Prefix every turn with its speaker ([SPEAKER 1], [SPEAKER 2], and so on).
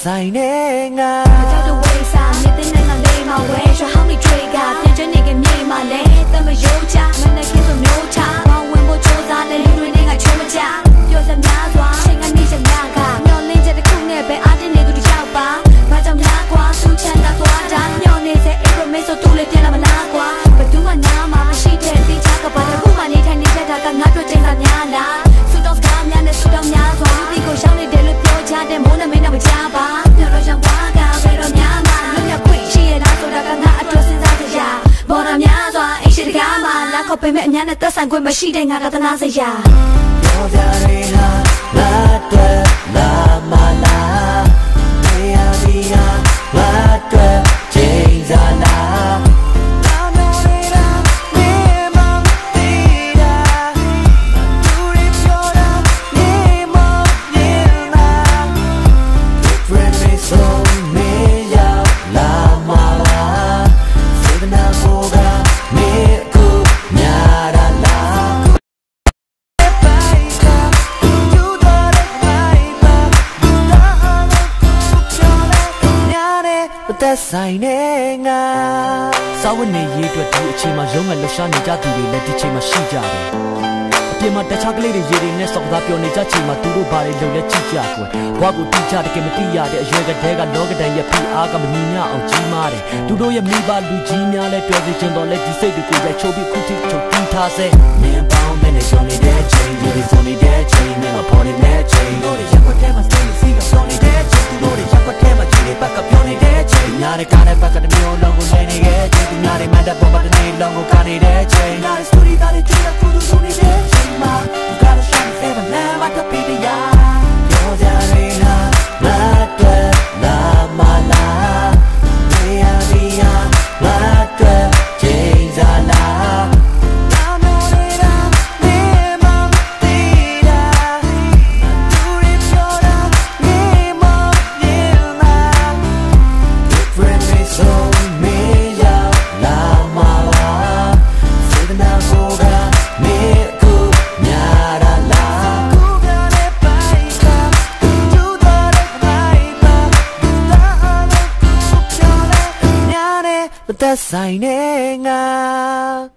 [SPEAKER 1] ဆိုင်နဲ့ငါ
[SPEAKER 2] ကြောက်တဲ့ဝေးစားနေတဲ့နိုင်ငံလေးမှာဝဲရွှေဟောင်းတွေတွေ့ကပြင်ကျနေကမြေမှာလဲတမရိုးချမနဲ့ခင်းဆိုမျိုးချဘောင်းဝင်ဖို့ကြိုးစားတဲ့လူတွေနဲ့ငါချိုးမချပြောစများစွာချိန်ကနေချက်များကမျောလင်းချက်တစ်ခုနဲ့ပဲအားတင်းနေသူတယောက်ပါဘာကြောင့်များကွာသူချမ်းသာသွားတာမျောနေစေအိမ်မေဆိုသူလေးပြန်လာမလားကွာဘသူမှနားမှာမရှိတဲ့တိချကဘာတစ်ခုမှနေထိုင်နေတတ်တာကငါတို့ချိန်သာများလားစူတော့စကားများနဲ့စူတော့များစွာလူဒီကိုရှောင်းနေတယ်လို့ပြောကြတဲ့မိုးနဲ့မင်းတော့မကြပါပြောတော့ရောက်သွားကဘယ်တော့များမှလွတ်မြောက်ခွင့်ရှိရလားဆိုတာကငါအတွက်စဉ်းစားကြရဘော်ရများစွာအိမ်ရှိတကားမှာလက်ခေါ်ပေးမဲ့အများနဲ့သက်ဆိုင်ခွင့်မရှိတဲ့ငါကသနာစရာ
[SPEAKER 1] ပြောကြရတာလာတွေ့လာမလားနေရပြီဟာလာတွေ့ချိန်စားလားသက်ဆိုင်နဲ့ငါစာဝတ်နေရေးအတွက်ဒီအချိန်မှာရုံးငယ်လှရှားနေကြသူတွေလည်းဒီချိန်မှာရှိကြတယ်အပြင်မှာတခြားကလေးတွေရေတွေနဲ့စောက်သားပြောနေကြချိန်မှာသူတို့ဘာတွေလုပ်လဲကြည့်ကြကွယ်ဘွားကိုတိကျတကယ်မသိရတဲ့အရွယ်ကတည်းကလောကဒဏ်ရဲ့ဖိအားကမမြင်ရအောင်ကြီးမားတယ်သူတို့ရဲ့မိဘလူကြီးများလည်းပြောစီချင်တော့လဲဒီစိတ်တွေကိုရိုက်ချိုးပြီးခုထိချုပ်တီးထားစေမင်းပေါင်းတဲ့နေစုံနေတဲ့ချိန်ဒီစုံနေတဲ့ချိန်နဲ့မပေါ်နေတဲ့ချိန်တို့ရဲ့ကွက်ထဲမှာစိတ်စီးကစုံနေတဲ့ချိန်သူတို့ရဲ့ကွက်ထဲမှာခြေတွေပတ်ကပြောနေတဲ့ချိန်ညာတဲ့ကားတဲ့ဘက်ကတမျိုးလုံးကိုလဲနေခဲ့ချိန်သူများတွေမှတ်တဲ့ပေါ်မှာတနေ့လုံးကိုကာနေတဲ့ချိန်နားစတိုရီသားတွေတွေ့တဲ့ကုသိုလ်စုံနေတဲ့ချိန်မှာ You gotta shine forever now မတပီးရပြောကြရတာလာတွေ့လာမလားနေရပြီဟာလာတွေ့ချိန်စားလားသက်ဆိုင်နဲ့ငါ